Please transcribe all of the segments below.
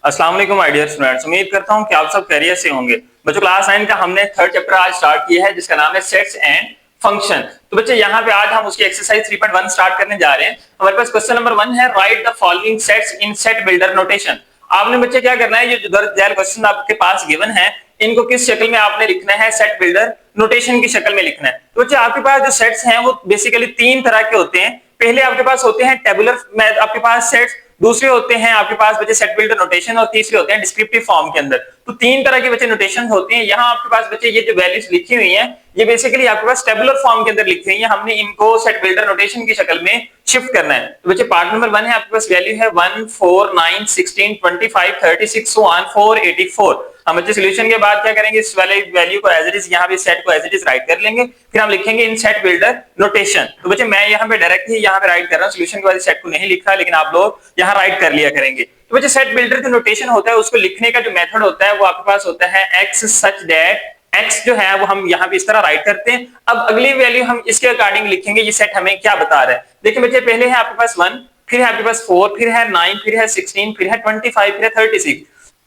अस्सलाम वालेकुम my dear students, उम्मीद करता हूं कि आप सब खैरियत से होंगे। बच्चों, क्लास 9 का हमने थर्ड चैप्टर आज स्टार्ट किया है जिसका नाम है सेट्स एंड फंक्शन। तो बच्चे यहाँ पे आज हम उसकी एक्सरसाइज 3.1 स्टार्ट करने जा रहे हैं। हमारे पास क्वेश्चन नंबर 1 है, right the following sets in set builder notation. आपने बच्चे क्या करना है, ये जो दर्ज झैल क्वेश्चन आपके पास गिवन है इनको किस शक्ल में आपने लिखना है, सेट बिल्डर नोटेशन की शक्ल में लिखना है। तो बच्चे आपके पास जो सेट्स हैं वो बेसिकली तीन तरह के होते हैं। पहले आपके पास होते हैं टेबुलर आपके पास सेट्स, दूसरे होते हैं आपके पास बच्चे सेट बिल्डर नोटेशन और तीसरे होते हैं डिस्क्रिप्टिव फॉर्म के अंदर। तो तीन तरह के बच्चे नोटेशन होते हैं। यहाँ आपके पास बच्चे ये जो वैल्यूज लिखी हुई हैं ये बेसिकली आपके पास टेबुलर फॉर्म के अंदर लिखी हुई है, हमने इनको सेट बिल्डर नोटेशन की शक्ल में शिफ्ट करना है। तो बच्चे पार्ट नंबर 1 है, आपके पास वैल्यू है 1 4 9 16 25 36 484। हम बच्चे सोल्यूशन के बाद क्या करेंगे, इस वाले वैल्यू को एज इट इज यहाँ पे सेट को एज इट इज राइट कर लेंगे, फिर हम लिखेंगे इन सेट बिल्डर नोटेशन। तो बच्चे मैं यहाँ पे डायरेक्ट ही यहाँ पे राइट कर रहा हूँ, सोल्यूशन के बाद सेट को नहीं लिख रहा, लेकिन आप लोग यहाँ राइट कर लिया करेंगे। तो बच्चे सेट बिल्डर जो नोटेशन होता है उसको लिखने का जो मेथड होता है वो आपके पास होता है एक्स सच दैट एक्स जो है वो हम यहाँ पे इस तरह राइट करते हैं। अब अगली वैल्यू हम इसके अकॉर्डिंग लिखेंगे ये सेट हमें क्या बता रहा है। देखिए बच्चे, पहले है आपके पास 1, फिर है आपके पास 4, फिर है 9, फिर है 16, फिर है 25, फिर है 36।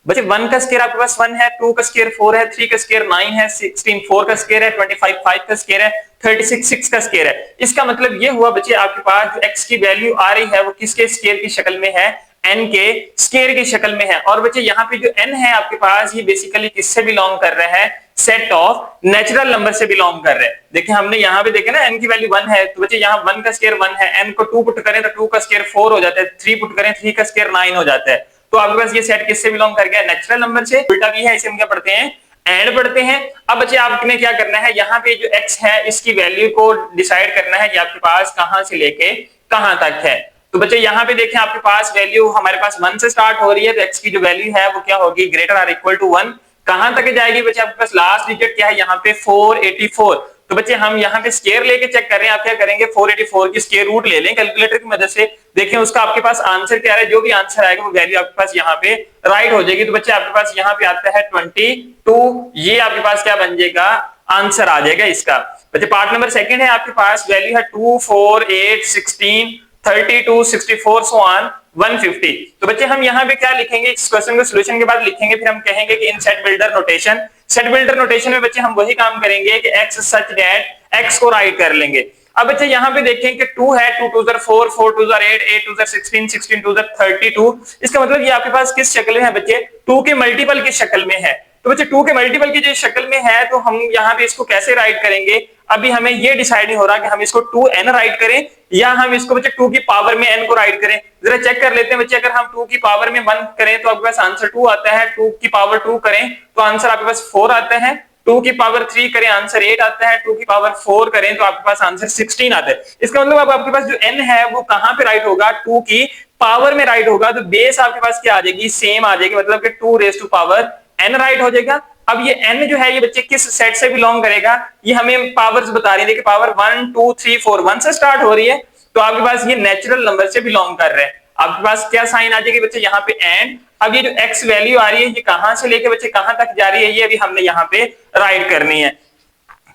बच्चे 1 का स्क्वायर आपके पास 1 है, 2 का स्क्वायर 4 है, 3 का स्क्वायर 9 है, 16 4 का स्क्वायर है, 25 5 का स्क्वायर है, 36 6 का स्क्वायर है। इसका मतलब ये हुआ बच्चे आपके पास जो x की वैल्यू आ रही है वो किसके स्क्वायर की शक्ल में है, n के स्क्वायर की शक्ल में है। और बच्चे यहाँ पे जो n है आपके पास ये बेसिकली किससे बिलोंग कर रहा है, सेट ऑफ नेचुरल नंबर से बिलोंग कर रहे हैं। देखिए हमने यहाँ पे देखे ना n की वैल्यू 1 है, तो बच्चे यहाँ 1 का स्क्वायर 1 है, n को 2 पुट करें तो 2 का स्क्वायर 4 हो जाता है, 3 पुट करें 3 का स्क्वायर 9 हो जाता है। तो आपके पास ये सेट किससे बिलोंग कर गया, नेचुरल नंबर से। उल्टा भी है, इसे हम क्या पढ़ते हैं, एंड पढ़ते हैं। अब बच्चे आपने क्या करना है, यहाँ पे जो x है इसकी वैल्यू को डिसाइड करना है कि आपके पास कहां से लेके कहां तक है। तो बच्चे यहाँ पे देखें आपके पास वैल्यू हमारे पास 1 से स्टार्ट हो रही है, तो x की जो वैल्यू है वो क्या होगी, ग्रेटर आर इक्वल टू 1। कहां तक जाएगी बच्चे, आपके पास लास्ट डिजिट क्या है यहाँ पे 484। तो बच्चे हम यहाँ पे स्क्वायर लेके चेक कर रहे हैं, आप क्या करेंगे 484 की स्क्वायर रूट ले लें कैलकुलेटर की मदद से, देखें उसका आपके पास आंसर क्या है, जो भी आंसर आएगा वो वैल्यू आपके पास यहाँ पे राइट हो जाएगी। तो बच्चे आपके पास यहाँ पे आता है 22, ये आपके पास क्या बन जाएगा, आंसर आ जाएगा इसका। बच्चे पार्ट नंबर 2 है, आपके पास वैल्यू है 2 4 8 16 32 64 सो ऑन 150। तो बच्चे हम यहाँ पे क्या लिखेंगे, इस क्वेश्चन को सोल्यूशन के बाद लिखेंगे, फिर हम कहेंगे कि इन set builder notation. Set builder notation में बच्चे हम वही काम करेंगे कि x सच दैट x को राइट कर लेंगे। अब बच्चे यहाँ पे देखें कि 2 है, 2 2 4 4 2 8 8 2 16 16 2 32। इसका मतलब ये आपके पास किस शक्ल में है बच्चे, 2 के मल्टीपल की शक्ल में है। तो बच्चे 2 के मल्टीपल की जो शक्ल में है तो हम यहाँ पे इसको कैसे राइट करेंगे, अभी हमें ये डिसाइड नहीं हो रहा कि हम इसको 2n राइट करें या हम इसको बच्चे 2 की पावर में n को राइट करें। जरा चेक कर लेते हैं बच्चे, अगर हम 2 की पावर में 1 करें तो आपके पास आंसर 2 आता है, 2 की पावर 2 करें तो आंसर आपके पास 4 आता है, 2 की पावर 3 करें आंसर 8 आता है, 2 की पावर 4 करें तो आपके पास आंसर 16 आता है। इसका मतलब अब आपके पास जो n है वो कहां पे राइट होगा, 2 की पावर में राइट होगा। तो बेस आपके पास क्या आ जाएगी, सेम आ जाएगी, मतलब कि 2 raise to power n right हो जाएगा। अब ये n जो है ये बच्चे किस सेट से बिलोंग करेगा, ये हमें पावर्स बता रही है। देखिए पावर 1 2 3 4 1 से स्टार्ट हो रही है, तो आपके पास ये नेचुरल नंबर से बिलोंग कर रहे हैं। आपके पास क्या साइन आ जाएगी बच्चे, यहाँ पे एंड। अब ये जो x वैल्यू आ रही है ये कहां से लेके बच्चे कहां तक जा रही है, ये अभी हमने यहाँ पे राइट करनी है।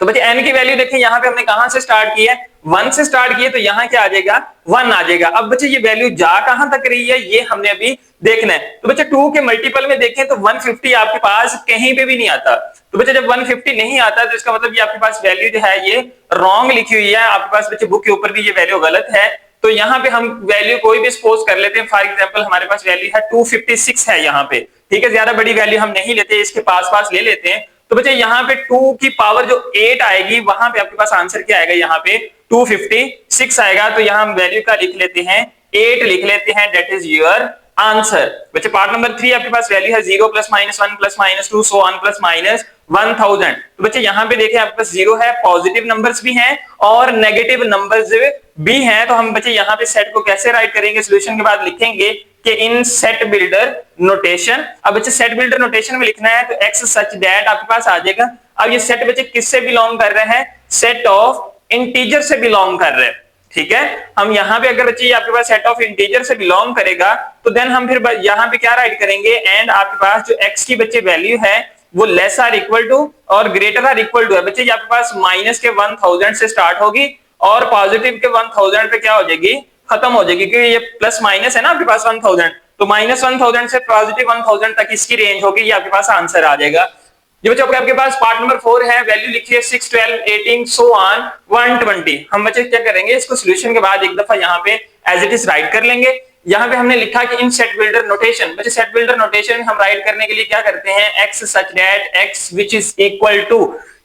तो बच्चे n की वैल्यू देखें, यहाँ पे हमने कहां से स्टार्ट की है, 1 से स्टार्ट किए, तो यहाँ क्या आ जाएगा 1 आ जाएगा। अब बच्चे ये वैल्यू जा कहां तक रही है ये हमने अभी देखना है। तो बच्चे 2 के मल्टीपल में देखें तो 150 आपके पास कहीं पे भी नहीं आता। तो बच्चे जब 150 नहीं आता तो इसका मतलब ये आपके पास वैल्यू जो है ये रॉन्ग लिखी हुई है, आपके पास बच्चे बुक के ऊपर भी ये वैल्यू गलत है। तो यहाँ पे हम वैल्यू कोई भी सपोज कर लेते हैं, फॉर एग्जांपल हमारे पास वैल्यू है 256 है यहाँ पे, ठीक है, ज्यादा बड़ी वैल्यू हम नहीं लेते, इसके पास पास ले लेते हैं। तो बच्चे यहाँ पे 2 की पावर जो 8 आएगी वहां पे आपके पास आंसर क्या आएगा, यहाँ पे 256 आएगा। तो यहाँ हम वैल्यू का लिख लेते हैं 8 लिख लेते हैं, दैट इज योर आंसर। बच्चे पार्ट नंबर 3 आपके पास वैल्यू है 0 +- 1 +- 2 सो ऑन +-1000। तो बच्चे यहाँ पे देखें आपके पास 0 है, पॉजिटिव नंबर्स भी हैं और नेगेटिव नंबर्स भी हैं। तो हम बच्चे यहाँ पे सेट को कैसे राइट करेंगे, सोल्यूशन के बाद लिखेंगे कि इन सेट बिल्डर नोटेशन। अब बच्चे सेट बिल्डर नोटेशन में लिखना है तो x सच दैट आपके पास आ जाएगा। अब ये सेट बच्चे किससे बिलोंग कर रहे हैं, सेट ऑफ इंटीजर से बिलोंग कर रहे हैं, ठीक है। हम यहाँ पे अगर बच्चे आपके पास सेट ऑफ इंटीजर से बिलोंग करेगा तो देन हम फिर यहाँ पे क्या राइट करेंगे, एंड आपके पास जो x की बच्चे वैल्यू है वो लेस आर इक्वल टू और ग्रेटर आर इक्वल टू है। बच्चे ये आपके पास माइनस के 1000 से स्टार्ट होगी और पॉजिटिव के 1000 पे क्या हो जाएगी, खत्म हो जाएगी, क्योंकि ये प्लस माइनस है ना आपके पास 1000, तो -1000 से +1000 तक इसकी रेंज होगी, ये आपके पास आंसर आ जाएगा। ये बच्चों आपके पास पार्ट नंबर 4 है, वैल्यू लिखिए 6, 12, 18 सो ऑन 120। हम बच्चे क्या करेंगे, इसको सॉल्यूशन के बाद एक दफा यहाँ पे एज इट इज राइट कर लेंगे। यहाँ पे हमने लिखा कि इन सेट बिल्डर नोटेशन, बच्चे सेट बिल्डर नोटेशन में हम राइट करने के लिए क्या करते हैं, x such that x which is equal to,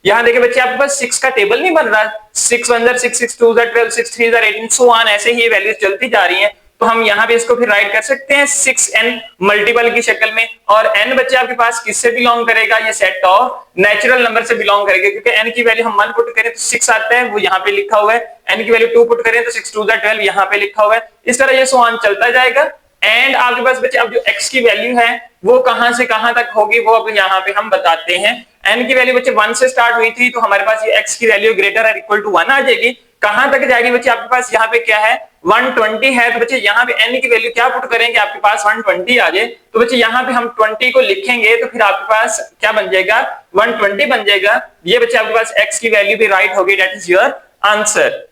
यहाँ देखिए बच्चे आपके पास 6 का टेबल नहीं बन रहा, 6 1 6, 6 2 12, 6 3 18 सो ऑन, ऐसे ही ये वैल्यूज चलती जा रही हैं। तो हम यहाँ पे इसको फिर राइट कर सकते हैं 6n मल्टीपल की शक्ल में। और n बच्चे आपके पास किससे बिलोंग करेगा, ये सेट ऑफ नेचुरल नंबर से बिलोंग करेगा, क्योंकि n की वैल्यू हम 1 पुट करें तो 6 आता है, वो यहाँ पे लिखा हुआ है। n की वैल्यू 2 पुट करें तो 6 2 12 यहाँ पे लिखा हुआ है। इस तरह ये सो ऑन चलता जाएगा। एंड आपके पास बच्चे अब जो x की वैल्यू है वो कहां से कहां तक होगी, वो अब यहाँ पे हम बताते हैं। n की वैल्यू बच्चे 1 से स्टार्ट हुई थी, तो हमारे पास ये x की वैल्यू ग्रेटर और इक्वल टू 1 आ जाएगी। कहां तक जाएगी बच्चे, आपके पास यहाँ पे क्या है 120 है, तो बच्चे यहाँ पे n की वैल्यू क्या पुट करेंगे, आपके पास 120 आ जाए। तो बच्चे यहाँ पे हम 20 को लिखेंगे तो फिर आपके पास क्या बन जाएगा, 120 बन जाएगा। ये बच्चे आपके पास x की वैल्यू भी राइट होगी, दैट इज योर आंसर।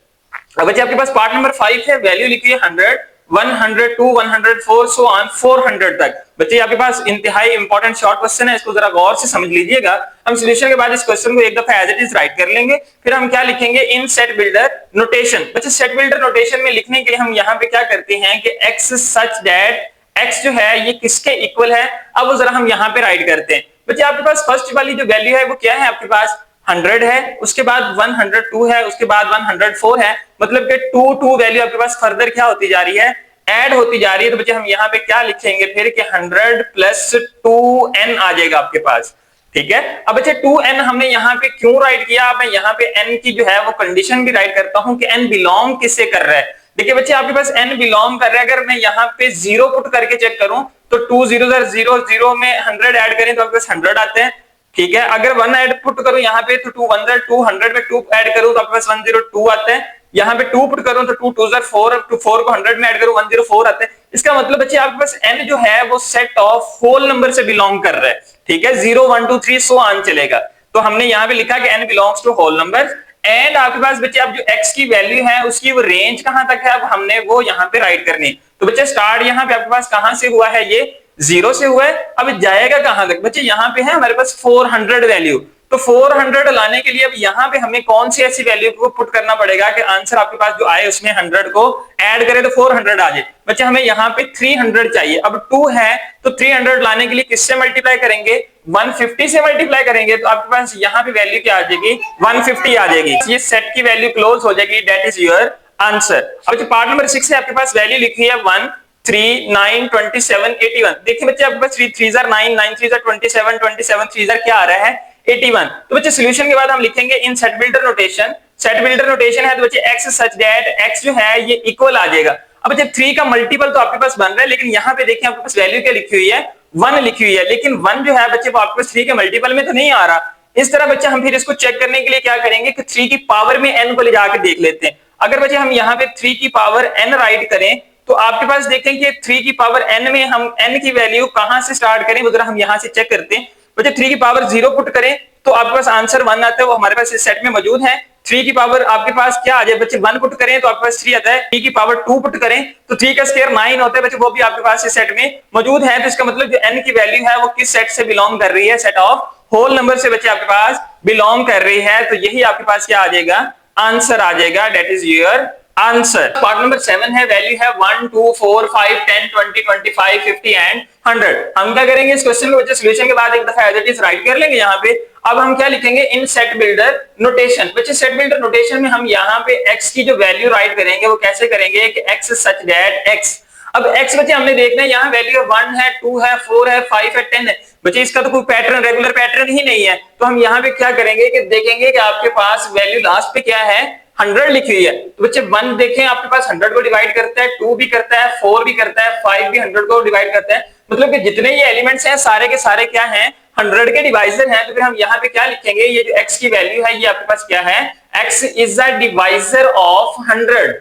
अब बच्चे आपके पास पार्ट नंबर 5 है, वैल्यू लिखिए 100, 102, 104 सो ऑन 400 तक। बच्चे आपके पास इंतहाई इंपॉर्टेंट शॉर्ट क्वेश्चन है, इसको जरा गौर से समझ लीजिएगा। हम सॉल्यूशन के बाद इस क्वेश्चन को एक दफा एज इट इज राइट कर लेंगे, फिर हम क्या लिखेंगे, इन सेट बिल्डर नोटेशन। बच्चे सेट बिल्डर नोटेशन में लिखने के लिए हम यहाँ पे क्या करते हैं कि x सच दैट x जो है ये किसके इक्वल है, अब वो जरा हम यहाँ पे राइट करते हैं। बच्चे आपके पास फर्स्ट वाली जो वैल्यू है वो क्या है, आपके पास 100 है, उसके बाद 102 है, उसके बाद 104 है, मतलब कि 2 वैल्यू आपके पास फर्दर क्या होती जा रही है, ऐड होती जा रही है। तो बच्चे हम यहाँ पे क्या लिखेंगे फिर कि 100 प्लस 2n आ जाएगा आपके पास, ठीक है। अब बच्चे 2n हमने यहाँ पे क्यों राइट किया, मैं यहाँ पे n की जो है वो कंडीशन भी राइट करता हूँ कि n बिलोंग किससे कर रहा है। देखिए बच्चे आपके पास n बिलोंग कर रहा है, अगर मैं यहाँ पे 0 पुट करके चेक करूं तो 2 0 0 0 में 100 ऐड करें तो आपके पास 100 आते हैं, ठीक है। अगर 1 ऐड पुट करूं यहाँ पे तो 2 1 200 में 2 ऐड करूं तो आपके पास 102 आते हैं। यहाँ पे 2 पुट करूं तो 2 2 4, 4 को 100 में ऐड करूं 104 आते हैं। इसका मतलब बच्चे आपके पास n जो है वो सेट ऑफ होल नंबर से बिलोंग कर रहा है, ठीक है। 0 1 2 3 सो ऑन चलेगा। तो हमने यहाँ पे लिखा कि n belongs to whole number. And आपके पास बच्चे अब जो x की वैल्यू है उसकी वो रेंज कहां तक है, अब हमने वो यहाँ पे राइट करनी। तो बच्चे स्टार्ट यहाँ पे आपके पास कहां से हुआ है, ये 0 से हुआ है, अब जाएगा कहां तक। बच्चे यहाँ पे है हमारे पास 400 वैल्यू, तो 400 लाने के लिए अब यहाँ पे हमें कौन सी ऐसी वैल्यू को पुट करना पड़ेगा कि आंसर आपके पास जो आए उसमें 100 को ऐड करें तो 400 आ जाए। बच्चे हमें यहाँ पे 300 चाहिए, अब 2 है तो 300 लाने के लिए किससे मल्टीप्लाई करेंगे, 150 से मल्टीप्लाई करेंगे, तो आपके पास यहाँ पे वैल्यू क्या आ जाएगी, 150 आ जाएगी। ये सेट की वैल्यू क्लोज हो जाएगी, दैट इज योर आंसर। अब जो पार्ट नंबर 6 है आपके पास वैल्यू लिखी है 1 3 9 27 81। देखिए बच्चे आपके पास 3 3 9 9 3 27 27 3 क्या आ रहा है 81। तो बच्चे सॉल्यूशन के बाद हम लिखेंगे इन set builder notation. Set builder notation है तो बच्चे x सच दैट x जो है ये इक्वल आ जाएगा। अब बच्चे 3 का मल्टीपल तो आपके पास बन रहा है, लेकिन यहाँ पे देखिए आपके पास वैल्यू क्या लिखी हुई है, 1 लिखी हुई है, लेकिन 1 जो है बच्चे वो आपके पास 3 के मल्टीपल में तो नहीं आ रहा। इस तरह बच्चे हम फिर इसको चेक करने के लिए क्या करेंगे कि 3 की पावर में n को ले जाकर देख लेते हैं। अगर बच्चे हम यहाँ पे 3 की पावर n राइट करें तो आपके पास देखें कि 3 की पावर n में हम n की वैल्यू कहां से स्टार्ट करें, वो हम यहां से चेक करते हैं। बच्चे 3 की पावर 0 पुट करें तो आपके पास आंसर 1 आता है, वो हमारे पास इस सेट में मौजूद है। 3 की पावर आपके पास क्या आ जाए बच्चे 1 पुट करें तो आपके पास 3 आता है। 3 की पावर 2 पुट करें तो 3 का स्क्वायर 9 होता है बच्चे, वो भी आपके पास इस सेट में मौजूद है। तो इसका मतलब जो n की वैल्यू है वो किस सेट से बिलोंग कर रही है, सेट ऑफ होल नंबर से बच्चे आपके पास बिलोंग कर रही है। तो यही आपके पास क्या आ जाएगा, आंसर आ जाएगा, that is your answer. Part number 7 है, वैल्यू है 1 2 4 5 10 20 25 50 एंड 100। हम क्या करेंगे इस क्वेश्चन को बच्चे सॉल्यूशन के बाद एक दफा एज इट इज राइट कर लेंगे यहाँ पे। अब हम क्या लिखेंगे इन सेट बिल्डर नोटेशन। बच्चे सेट बिल्डर नोटेशन में हम यहाँ पे x की जो वैल्यू राइट करेंगे वो कैसे करेंगे कि x सच दैट x। अब x बच्चे हमने देखना है यहाँ वैल्यू 1 है 2 है 4 है 5 है 10 है बच्चे, इसका तो कोई पैटर्न रेगुलर पैटर्न ही नहीं है। तो हम यहाँ पे क्या करेंगे कि देखेंगे कि आपके पास वैल्यू लास्ट पे क्या है 100 लिखी हुई है। तो बच्चे 1 देखें आपके पास 100 को डिवाइड करता है, 2 भी करता है, 4 भी करता है, 5 भी 100 को डिवाइड करता है। मतलब कि जितने ये एलिमेंट्स हैं सारे के सारे क्या हैं 100 के डिवाइजर हैं। तो फिर हम यहाँ पे क्या लिखेंगे, ये जो x की वैल्यू है ये आपके पास क्या है, x is the divisor of 100।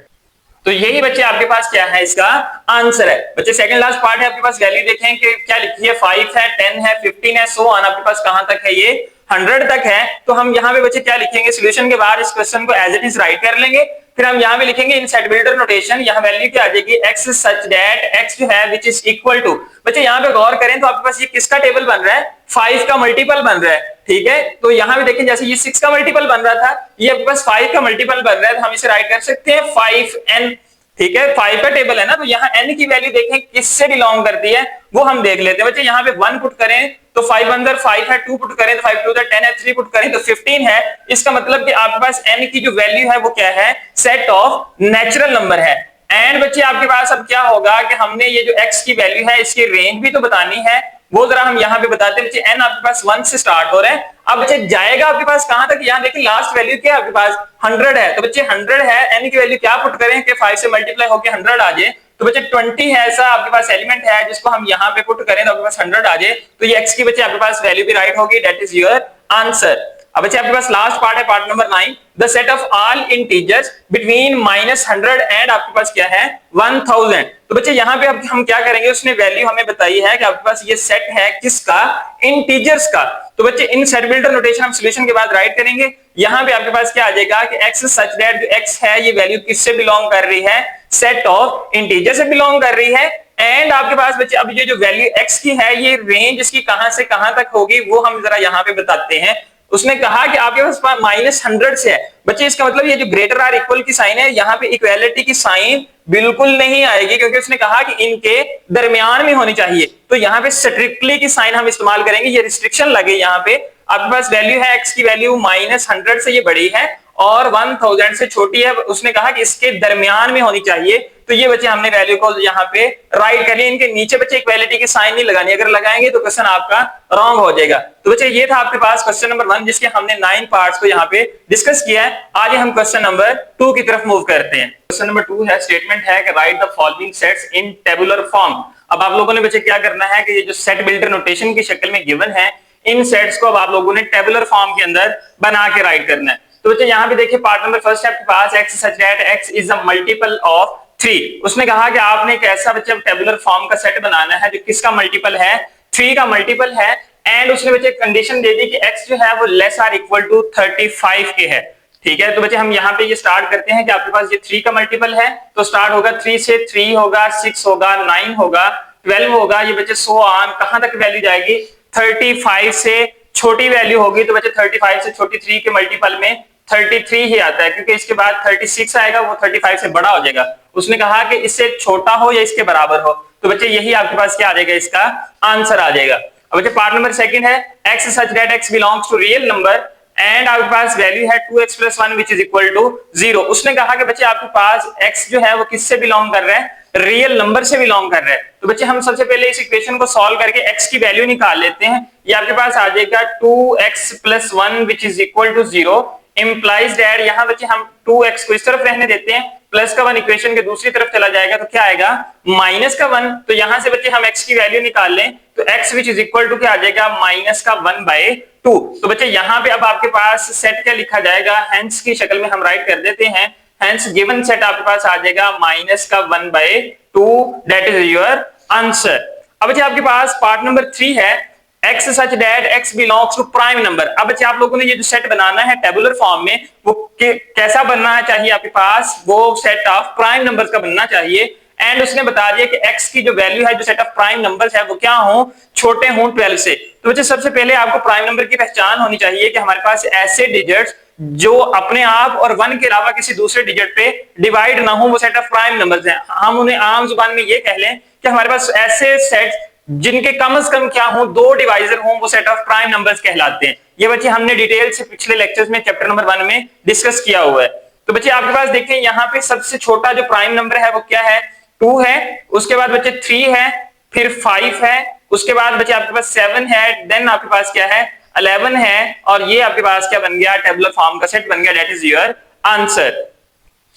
तो यही बच्चे आपके पास क्या है, इसका आंसर है। बच्चे सेकंड लास्ट पार्ट है, आपके पास वैल्यू देखें कि क्या लिखी है, 5 है 10 है 15 है सो ऑन, आपके पास कहां तक है, ये 100 तक है। तो हम यहाँ पे बच्चे क्या लिखेंगे, सॉल्यूशन के बाद इस क्वेश्चन को एज इट इज राइट कर लेंगे। फिर हम यहाँ पे लिखेंगे इन सेट बिल्डर नोटेशन, यहाँ वैल्यू क्या आ जाएगी, x सच दैट x जो है विच इज इक्वल टू, बच्चे यहाँ पे गौर करें तो आपके पास ये किसका टेबल बन रहा है, 5 का मल्टीपल बन रहा है, ठीक है। तो यहाँ पे देखें जैसे ये 6 का मल्टीपल बन रहा था, ये आपके पास 5 का मल्टीपल बन रहा है, तो हम इसे राइट कर सकते हैं 5n, ठीक है। 5 का टेबल है ना, तो यहाँ n की वैल्यू देखें किससे बिलोंग करती है वो हम देख लेते हैं। बच्चे यहाँ पे 1 पुट करें तो 5 अंदर 5 है, 2 पुट करें तो 5 2 10 है, 3 पुट करें तो 15 है। इसका मतलब कि आपके पास n की जो वैल्यू है वो क्या है, सेट ऑफ नेचुरल नंबर है। एंड बच्चे आपके पास अब क्या होगा कि हमने ये जो x की वैल्यू है इसकी रेंज भी तो बतानी है, वो जरा हम यहाँ पे बताते हैं। बच्चे n आपके पास 1 से स्टार्ट हो रहा है, अब बच्चे जाएगा आपके पास कहां तक, यहाँ देखिए लास्ट वैल्यू क्या है आपके पास 100 है, तो बच्चे 100 है, n की वैल्यू क्या पुट करें कि 5 से मल्टीप्लाई होकर 100 आ जाए, तो बच्चे 20 है ऐसा आपके पास एलिमेंट है जिसको हम यहाँ पे पुट करें तो आपके पास 100 आ जाए, तो ये x की बच्चे आपके पास वैल्यू भी राइट होगी, दैट इज योर आंसर। अब बच्चे आपके पास लास्ट पार्ट है, part number 9, the set of all integers between -100 and आपके पास क्या है 1000। तो बच्चे यहाँ पे अब हम क्या करेंगे, उसने वैल्यू हमें बताई है कि आपके पास ये सेट है किसका, इंटीजर्स का। तो बच्चे इन सेट बिल्डर नोटेशन हम सॉल्यूशन के बाद राइट करेंगे। यहाँ पे आपके पास क्या आ जाएगा कि x सच दैट जो x है ये वैल्यू किससे बिलोंग कर रही है, सेट ऑफ इंटीजर से बिलोंग कर रही है। एंड आपके पास बच्चे अब ये जो वैल्यू x की है ये रेंज इसकी कहां से कहां तक होगी वो हम जरा यहाँ पे बताते हैं। उसने कहा कि आपके पास -100 से है, बच्चे इसका मतलब ये जो ग्रेटर आर इक्वल की साइन है यहाँ पे इक्वालिटी की साइन बिल्कुल नहीं आएगी, क्योंकि उसने कहा कि इनके दरमियान में होनी चाहिए, तो यहाँ पे स्ट्रिक्टली की साइन हम इस्तेमाल करेंगे, ये रिस्ट्रिक्शन लगे। यहाँ पे आपके पास वैल्यू है x की वैल्यू -100 से ये बड़ी है और 1000 से छोटी है, उसने कहा कि इसके दरमियान में होनी चाहिए, तो ये बच्चे हमने वैल्यू को यहाँ पे राइट कर लिया। इनके नीचे बच्चे इक्वालिटी की साइन नहीं लगानी, अगर लगाएंगे तो क्वेश्चन आपका रॉन्ग हो जाएगा। तो बच्चे ये था आपके पास क्वेश्चन नंबर 1 जिसके हमने 9 पार्ट्स को यहाँ पे डिस्कस किया है। आगे हम क्वेश्चन नंबर 2 की तरफ मूव करते हैं। क्वेश्चन नंबर 2 है, स्टेटमेंट है कि right the following sets in tabular form. अब आप लोगों ने बच्चे क्या करना है कि ये जो सेट बिल्डर नोटेशन की शक्ल में गिवन है, इन सेट्स को अब आप लोगों ने टेबुलर फॉर्म के अंदर बना के राइट करना है। तो बच्चे यहाँ पे देखिए पार्ट नंबर फर्स्ट है आपके पास, x such that x is a multiple of 3। उसने कहा कि आपने एक ऐसा बच्चे टेबुलर फॉर्म का सेट बनाना है जो किसका मल्टीपल है, 3 का मल्टीपल है। एंड उसने बच्चे कंडीशन दे दी कि x जो है वो लेस आर इक्वल टू 35 के है, ठीक है। तो बच्चे हम यहाँ पे ये स्टार्ट करते हैं कि आपके पास ये 3 का मल्टीपल है, तो स्टार्ट होगा 3 से, 3 होगा, 6 होगा, 9 होगा, 12 होगा, ये बच्चे सो ऑन कहां तक वैल्यू जाएगी, 35 से छोटी वैल्यू होगी, तो बच्चे 35 से छोटी 3 के मल्टीपल में 33 ही आता है, क्योंकि इसके बाद 36 आएगा वो 35 से बड़ा हो जाएगा। उसने कहा कि इससे छोटा हो या इसके बराबर हो, तो बच्चे यही आपके पास क्या आ जाएगा, इसका आंसर आ जाएगा। अब बच्चे पार्ट नंबर सेकंड है, x such that x belongs to real number and आपके पास वैल्यू है 2x + 1 which is equal to 0। उसने कहा कि बच्चे आपके पास x जो है वो किससे बिलोंग कर रहा है, रियल नंबर से बिलोंग कर रहा है। तो बच्चे हम सबसे पहले इस इक्वेशन को सॉल्व करके x की वैल्यू निकाल लेते हैं। ये आपके पास आ जाएगा 2x + 1 which is equal to 0 implies that, यहाँ बच्चे हम 2x को इस तरफ रहने देते हैं, प्लस का 1 इक्वेशन के दूसरी तरफ चला जाएगा तो क्या आएगा माइनस का 1। तो यहां से बच्चे हम x की वैल्यू निकाल लें तो x which is equal to क्या आ जाएगा -1/2। तो बच्चे यहाँ पे अब आपके पास सेट क्या लिखा जाएगा, हेंस की शक्ल में हम राइट कर देते हैं। हेंस गिवन सेट आपके पास आ जाएगा -1/2, दैट इज योर आंसर। अब बच्चे आपके पास पार्ट नंबर 3 है, x such that x belongs to prime number. अब बच्चे आप लोगों ने ये जो सेट बनाना है टेबुलर फॉर्म में वो कैसा बनना चाहिए, आपके पास वो सेट ऑफ प्राइम नंबर्स का बनना चाहिए। एंड उसने बता दिया कि x की जो वैल्यू है जो सेट ऑफ प्राइम नंबर्स है वो क्या हो, छोटे हों 12 से। तो बच्चे सबसे पहले आपको प्राइम नंबर की पहचान होनी चाहिए कि हमारे पास ऐसे डिजिट्स जो अपने आप और 1 के अलावा किसी दूसरे डिजिट पे डिवाइड ना हो वो सेट ऑफ प्राइम नंबर्स हैं। हम उन्हें आम जुबान में ये कह लें कि हमारे पास ऐसे सेट्स जिनके कम से कम क्या हो, 2 डिवाइजर हो, वो सेट ऑफ प्राइम नंबर्स कहलाते हैं। ये बच्चे हमने डिटेल से पिछले लेक्चर्स में चैप्टर नंबर 1 में डिस्कस किया हुआ है। तो बच्चे आपके पास देखिए यहाँ पे सबसे छोटा जो प्राइम नंबर है वो क्या है, 2 है, उसके बाद बच्चे 3 है, फिर 5 है, उसके बाद बच्चे आपके पास 7 है, देन आपके पास क्या है 11 है, और ये आपके पास क्या बन गया, टेबुलर फॉर्म का सेट बन गया, दैट इज योर आंसर।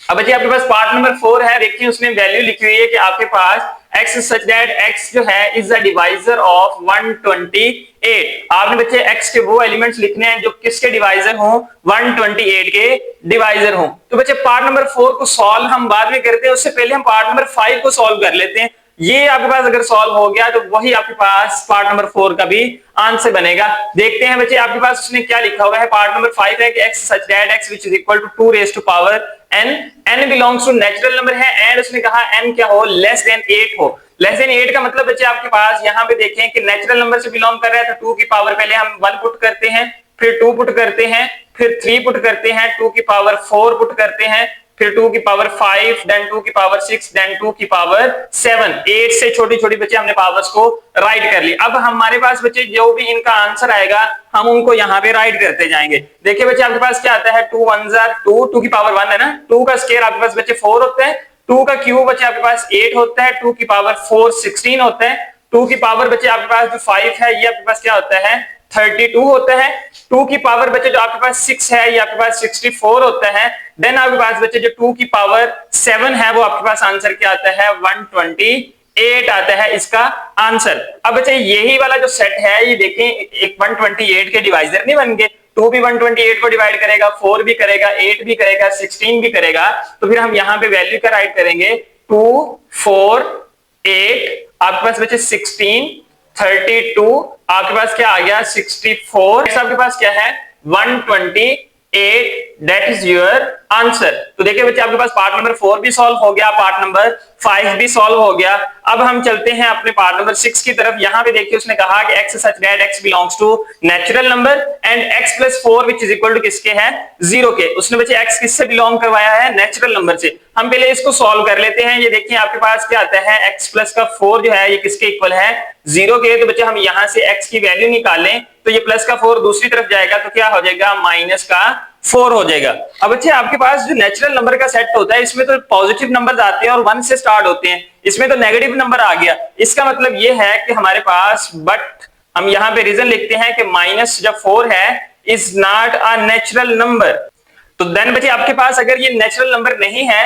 अब बच्चे आपके पास पार्ट नंबर 4 है, देखिए उसने वैल्यू लिखी हुई है कि आपके पास x सच दैट x जो है इज अ डिवाइजर ऑफ 128। आपने बच्चे x के वो एलिमेंट्स लिखने हैं जो किसके डिवाइजर हो, 128 के डिवाइजर हो। तो बच्चे पार्ट नंबर 4 को सॉल्व हम बाद में करते हैं, उससे पहले हम पार्ट नंबर 5 को सॉल्व कर लेते हैं। ये आपके पास अगर सॉल्व हो गया तो वही आपके पास पार्ट नंबर 4 का भी आंसर बनेगा। देखते हैं बच्चे आपके पास उसने क्या लिखा हुआ है। पार्ट नंबर 5 है कि x such that x which is equal to 2 raise to power n belongs to natural number है एंड उसने कहा n क्या हो, लेस देन 8 हो। लेस देन 8 का मतलब बच्चे आपके पास यहाँ पे देखें कि नेचुरल नंबर से बिलोंग कर रहा है तो 2 की पावर पहले हम 1 पुट करते हैं, फिर 2 पुट करते हैं, फिर 3 पुट करते हैं, 2 की पावर 4 पुट करते हैं, फिर 2 की पावर 5, देन 2 की पावर 6, देन 2 की पावर 7। 8 से छोटी छोटी बच्चे हमने पावर्स को राइट कर ली। अब हमारे पास बच्चे जो भी इनका आंसर आएगा हम उनको यहाँ पे राइट करते जाएंगे। देखिए बच्चे आपके पास क्या आता है, 2 1 2, 2 की पावर 1 है ना, 2 का स्क्वायर आपके पास बच्चे 4 होता है, 2 का क्यूब बच्चे आपके पास 8 होता है, 2 की पावर 4 16 होता है, 2 की पावर बच्चे आपके पास जो 5 है ये आपके पास क्या होता है 32 होता है, 2 की पावर बच्चे जो आपके पास 6 है ये आपके पास 64 होता है, देन आपके पास बच्चे जो 2 की पावर 7 है वो आपके पास आंसर क्या आता है 128 आता है इसका आंसर। अब बच्चे यही वाला जो सेट है ये देखें एक 128 के डिवाइजर नहीं बन गए, 2 भी 128 को डिवाइड करेगा, 4 भी करेगा, 8 भी करेगा, 16 भी करेगा, तो फिर हम यहाँ पे वैल्यू का राइट करेंगे 2 4 8, आपके पास बच्चे 16 32, आपके पास क्या आ गया 64, आपके पास क्या है 128, दैट इज योर आंसर। तो देखिए बच्चे आपके पास पार्ट नंबर 4 भी सॉल्व हो गया, पार्ट नंबर 5 भी सॉल्व हो गया। अब हम चलते हैं अपने पार्ट नंबर 6 की तरफ। यहाँ पे देखिए उसने कहा कि x such that x belongs to natural number and x plus 4 which is equal to किसके है 0 के। उसने बच्चे x किससे बिलोंग करवाया है नेचुरल नंबर से। हम पहले इसको सॉल्व कर लेते हैं। ये देखिए आपके पास क्या आता है x प्लस का 4 जो है ये किसके इक्वल है 0 के। तो बच्चे हम यहाँ से x की वैल्यू निकालें तो ये प्लस का 4 दूसरी तरफ जाएगा तो क्या हो जाएगा माइनस का 4 हो जाएगा। अब अच्छे आपके पास जो नेचुरल नंबर का सेट होता है इसमें तो पॉजिटिव नंबर आते हैं और 1 से स्टार्ट होते हैं, इसमें तो नेगेटिव नंबर आ गया। इसका मतलब ये है कि हमारे पास बट हम यहाँ पे रीजन लिखते हैं कि माइनस जब 4 है is not a natural number. तो देन बच्चे आपके पास अगर ये नेचुरल नंबर नहीं है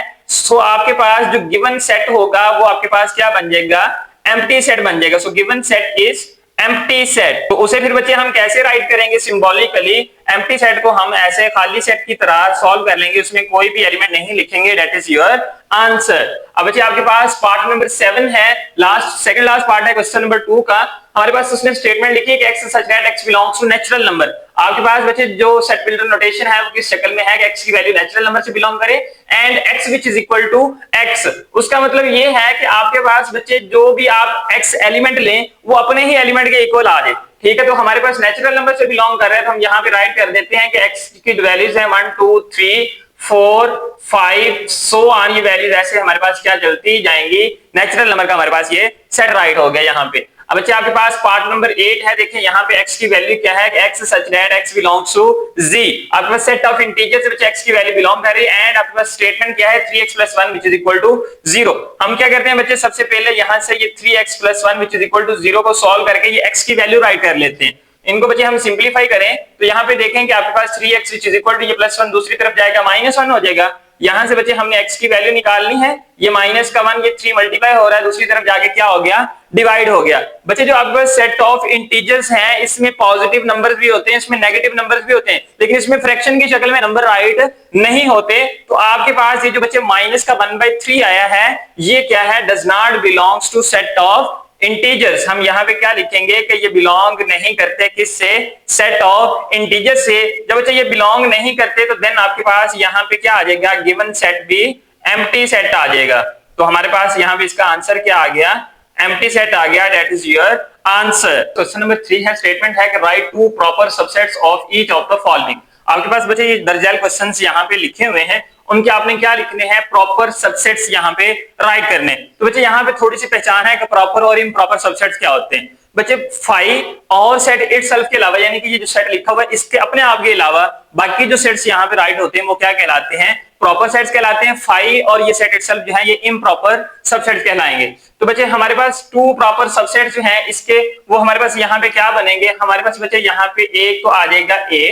तो आपके पास जो गिवन सेट होगा वो आपके पास क्या बन जाएगा एम्प्टी सेट बन जाएगा। So given set is empty set. तो उसे फिर बच्चे हम कैसे राइट करेंगे सिंबॉलिकली, एम्प्टी सेट को हम ऐसे खाली सेट की तरह सॉल्व कर लेंगे, उसमें कोई भी एलिमेंट नहीं लिखेंगे, दैट इज योर आंसर। अब बच्चे आपके पास पार्ट नंबर 7 है, लास्ट सेकंड लास्ट पार्ट है क्वेश्चन नंबर 2 का। हमारे पास उसने स्टेटमेंट लिखी है कि x such that x belongs to natural number. आपके पास बच्चे जो सेट बिल्डर नोटेशन है वो किस शक्ल में है कि x की वैल्यू नेचुरल नंबर से बिलोंग करे and x which is equal to x। उसका मतलब ये है कि आपके पास बच्चे जो भी आप x एलिमेंट लें वो अपने ही एलिमेंट के इक्वल आ जाए, ठीक है। तो हमारे पास नेचुरल नंबर से बिलोंग कर रहे हैं तो हम यहाँ पे राइट कर देते हैं कि x की वैल्यूज है 1 2 3 4 5 सो ऑन, ये वैल्यूज ऐसे हमारे पास क्या चलती जाएंगी, नेचुरल नंबर का हमारे पास ये सेट राइट हो गया यहाँ पे। अब बच्चे आपके पास पार्ट नंबर 8 है, देखिए यहाँ पे x की वैल्यू क्या है कि x such that x belongs to z। आपके पास सेट ऑफ इंटीजर्स से बच्चे x की वैल्यू बिलोंग कर रही है एंड आपके पास स्टेटमेंट क्या है 3x + 1 which is equal to 0। हम क्या करते हैं बच्चे सबसे पहले यहाँ से ये 3x + 1 which is equal to 0 को सॉल्व करके ये x की वैल्यू राइट कर लेते हैं। इनको बच्चे हम सिंपलीफाई करें तो यहाँ पे देखें कि आपके पास 3x which is equal to ये +1 दूसरी तरफ जाएगा -1 हो जाएगा। यहां से बच्चे हमने x की वैल्यू निकालनी है, ये माइनस का 1 ये 3 मल्टीप्लाई हो रहा है, दूसरी तरफ जाके क्या हो गया डिवाइड हो गया। बच्चे जो आपके पास सेट ऑफ इंटीजर्स हैं इसमें पॉजिटिव नंबर्स भी होते हैं, इसमें नेगेटिव नंबर्स भी होते हैं, लेकिन इसमें फ्रैक्शन की शक्ल में नंबर राइट नहीं होते। तो आपके पास ये जो बच्चे माइनस का 1/3 आया है ये क्या है does not belongs to set of integers. हम यहाँ पे क्या लिखेंगे कि ये बिलोंग नहीं करते किससे सेट ऑफ इंटीजर से। जब बच्चे ये बिलोंग नहीं करते तो देन आपके पास यहाँ पे क्या आ जाएगा गिवन सेट भी एम्प्टी सेट आ जाएगा। तो हमारे पास यहाँ पे इसका आंसर क्या आ गया एम्प्टी सेट आ गया, that is your answer. Question number 3 है, स्टेटमेंट है कि right 2 proper subsets of each of the following. आपके पास बच्चे ये दर्जैल क्वेश्चंस यहाँ पे लिखे हुए हैं, उनके आपने क्या लिखने हैं प्रॉपर सबसेट्स यहाँ पे राइट करने। तो बच्चे यहाँ पे थोड़ी सी पहचान है कि प्रॉपर और इम्प्रॉपर सबसेट्स क्या होते हैं। बच्चे फाइव और सेट इटसेल्फ के अलावा यानी कि ये जो सेट लिखा हुआ है इसके अपने आप के अलावा बाकी जो सेट्स यहाँ पे राइट होते हैं वो क्या कहलाते हैं प्रॉपर सेट्स कहलाते हैं। फाइव और ये सेट इटसेल्फ जो है ये इम्प्रॉपर सबसेट्स कहलाएंगे। तो बच्चे हमारे पास 2 प्रॉपर सबसेट्स जो हैं इसके वो हमारे पास यहाँ पे क्या बनेंगे, हमारे पास बच्चे यहाँ पे एक तो आ जाएगा A,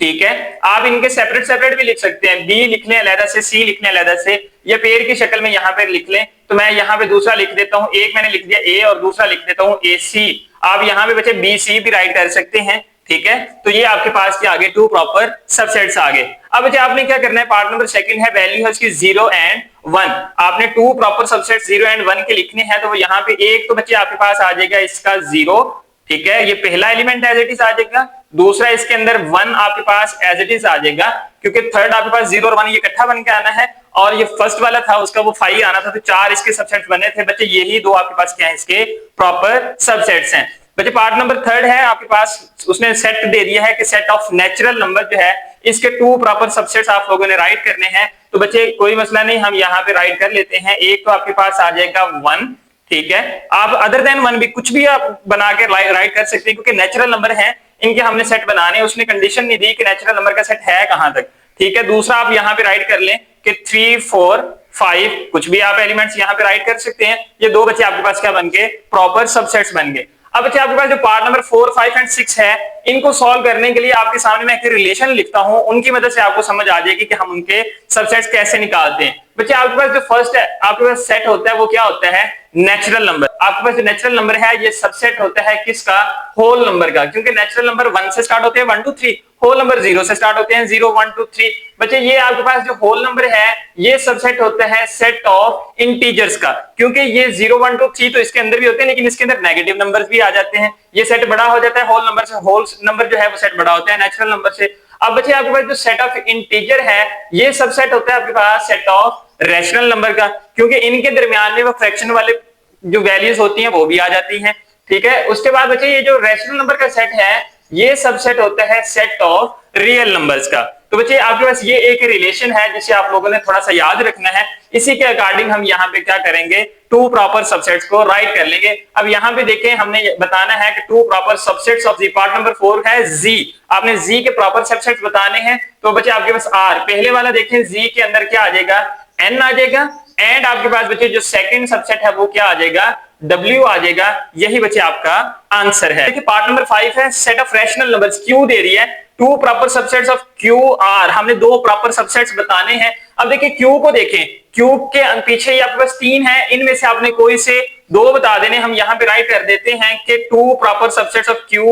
ठीक है। आप इनके सेपरेट सेपरेट भी लिख सकते हैं, बी लिख लें अलग से, सी लिख लें अलग से, या पेड़ की शक्ल में यहाँ पे लिख लें। तो मैं यहाँ पे दूसरा लिख देता हूँ, एक मैंने लिख दिया ए और दूसरा लिख देता हूँ ए सी। आप यहाँ पे बच्चे बी सी भी राइट कर सकते हैं, ठीक है। तो ये आपके पास के आगे 2 प्रॉपर सबसेट्स आ गए। अब बच्चे आपने क्या करना है, पार्ट नंबर 2 है, वैल्यू है उसकी 0 and 1। आपने 2 प्रॉपर सबसेट्स 0 and 1 के लिखने हैं। तो वो यहाँ पे एक तो बच्चे आपके पास आ जाएगा इसका 0, ठीक है, ये पहला एलिमेंट एज इट इज आ जाएगा। दूसरा इसके अंदर 1 आपके पास एज इट इज आ जाएगा। क्योंकि थर्ड आपके पास 0 और 1 ये इकट्ठा बन के आना है, और ये फर्स्ट वाला था उसका वो 5 आना था, तो 4 इसके सबसेट्स बने थे बच्चे। यही दो आपके पास क्या है, इसके प्रॉपर सबसेट्स हैं बच्चे। पार्ट नंबर थर्ड है आपके पास, उसने सेट दे दिया है कि सेट ऑफ नेचुरल नंबर जो है इसके 2 प्रॉपर सबसेट्स आप लोगों ने राइट करने हैं। तो बच्चे कोई मसला नहीं, हम यहाँ पे राइट कर लेते हैं। एक तो आपके पास आ जाएगा 1, ठीक है, आप अदर देन 1 भी कुछ भी आप बना के राइट कर सकते हैं, क्योंकि नेचुरल नंबर है, इनके हमने सेट बनाने, उसने कंडीशन नहीं दी कि नेचुरल नंबर का सेट है कहां तक, ठीक है। दूसरा आप यहाँ पे राइट कर लें कि 3, 4, 5 कुछ भी आप एलिमेंट्स यहाँ पे राइट कर सकते हैं। ये दो बच्चे आपके पास क्या बन गए, प्रॉपर सबसेट्स बन गए। अब बच्चे आपके पास जो पार्ट नंबर 4, 5 एंड 6 है, इनको सॉल्व करने के लिए आपके सामने मैं एक रिलेशन लिखता हूं, उनकी मदद से आपको समझ आ जाएगी कि हम उनके सबसेट्स कैसे निकालते हैं। बच्चे आपके पास जो फर्स्ट है आपके पास सेट होता है वो क्या होता है, नेचुरल नंबर। आपके पास जो नेचुरल नंबर है ये सबसेट होता है किसका, होल नंबर का, क्योंकि नेचुरल नंबर 1 से स्टार्ट होते हैं 1 2 3, होल नंबर 0 से स्टार्ट होते हैं 0 1 2 3। बच्चे ये आपके पास जो होल नंबर है ये सबसेट होता है सेट ऑफ इंटीजर्स का, क्योंकि ये 0 1 2 3 तो इसके अंदर भी होते हैं, लेकिन इसके अंदर नेगेटिव नंबर्स भी आ जाते हैं। ये सेट बड़ा हो जाता है होल नंबर से, होल नंबर जो है वो सेट बड़ा होता है नेचुरल नंबर से। अब बच्चे आपके पास जो सेट ऑफ इंटीजर है ये सबसेट होता है आपके पास सेट ऑफ रैशनल नंबर का, क्योंकि इनके दरमियान में वो फ्रैक्शन वाले जो वैल्यूज होती हैं वो भी आ जाती हैं, ठीक है। उसके बाद बच्चे ये जो रैशनल नंबर का सेट है ये सबसेट होता है सेट ऑफ रियल नंबर्स का। तो बच्चे आपके पास ये एक रिलेशन है जिसे आप लोगों ने थोड़ा सा याद रखना है। इसी के अकॉर्डिंग हम यहाँ पे क्या करेंगे, 2 प्रॉपर सबसेट्स को राइट कर लेंगे। अब यहाँ पे देखें हमने बताना है कि 2 proper subsets of G, part number 4 है जी, आपने जी के प्रॉपर सबसेट्स बताने हैं। तो बच्चे आपके पास आर, पहले वाला देखें जी के अंदर क्या आ जाएगा, एन आ जाएगा, एंड आपके पास बच्चे जो सेकंड सबसेट है वो क्या आ जाएगा, W आ जाएगा। यही बच्चे आपका आंसर है। देखिए पार्ट नंबर 5 है set of rational numbers, Q दे रही है 2 proper subsets of Q R, हमने 2 प्रॉपर सबसेट्स बताने हैं। अब देखिए Q को देखें, Q के पीछे ही आपके पास 3 है, इनमें से आपने कोई से 2 बता देने। हम यहाँ पे राइट कर देते हैं कि 2 proper subsets of Q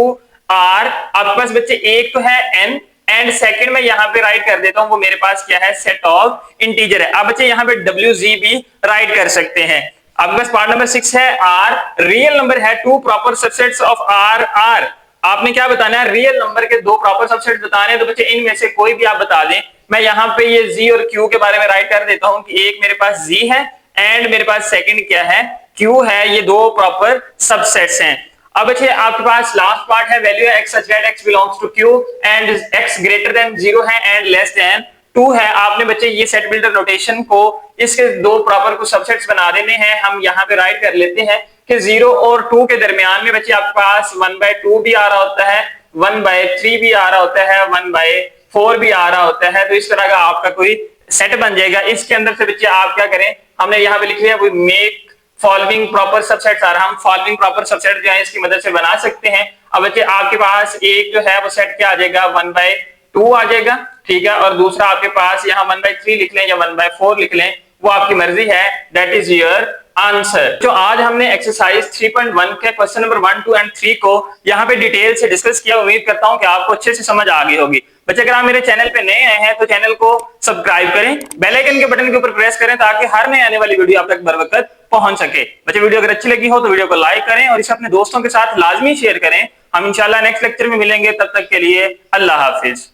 R, आपके पास बच्चे एक तो है N, एंड सेकंड में यहाँ पे राइट कर देता हूं वो मेरे पास क्या है, सेट ऑफ इंटीजर है। अब बच्चे यहाँ पे WZ भी राइट कर सकते हैं। अब बस पार्ट नंबर 6 है R, रियल नंबर है 2 प्रॉपर सबसेट्स ऑफ R। आपने क्या बताना है, रियल नंबर के 2 प्रॉपर सबसेट्स बताने हैं। तो बच्चे इनमें से कोई भी आप बता दें। मैं यहाँ पे ये Z और Q के बारे में राइट कर देता हूं कि एक मेरे पास Z है एंड मेरे पास सेकंड क्या है, Q है। ये 2 प्रॉपर सबसेट्स हैं। अब बच्चे आपके पास लास्ट पार्ट है value x such that x belongs to Q and x greater than 0 है एंड लेस देन 2 है। आपने बच्चे ये सेट बिल्डर नोटेशन को इसके 2 प्रॉपर को सबसेट्स बना देने हैं। हम यहाँ पे राइट कर लेते हैं कि 0 और 2 के दरमियान में बच्चे आपके पास 1/2 भी आ रहा होता है, 1/3 भी आ रहा होता है, 1/4 भी आ रहा होता है। तो इस तरह का आपका कोई सेट बन जाएगा। इसके अंदर से बच्चे आप क्या करें, हमने यहाँ पे लिख लिया वो मेक फॉलोइंग प्रॉपर सबसेट्स आ रहा, हम फॉलोइंग प्रॉपर सबसेट जो है इसकी मदद से बना सकते हैं। अब बच्चे आपके पास एक जो है वो सेट क्या आ जाएगा, 1/2 आ जाएगा, ठीक है। और दूसरा आपके पास यहाँ 1/3 लिख लें या 1/4 लिख लें, वो आपकी मर्जी है। That is your answer. जो आज हमने एक्सरसाइज 3.1 के क्वेश्चन नंबर 1, 2 एंड 3 को यहाँ पे डिटेल से डिस्कस किया। उम्मीद करता हूँ कि आपको अच्छे से समझ आ गई होगी। बच्चे अगर आप मेरे चैनल पे नए आए हैं तो चैनल को सब्सक्राइब करें, बेल आइकन के बटन के ऊपर प्रेस करें ताकि हर नए आने वाली वीडियो आप तक बर वक्त पहुंच सके। बच्चे वीडियो अगर अच्छी लगी हो तो वीडियो को लाइक करें और इसे अपने दोस्तों के साथ लाजमी शेयर करें। हम इंशाल्लाह नेक्स्ट लेक्चर में मिलेंगे, तब तक के लिए अल्लाह हाफिज।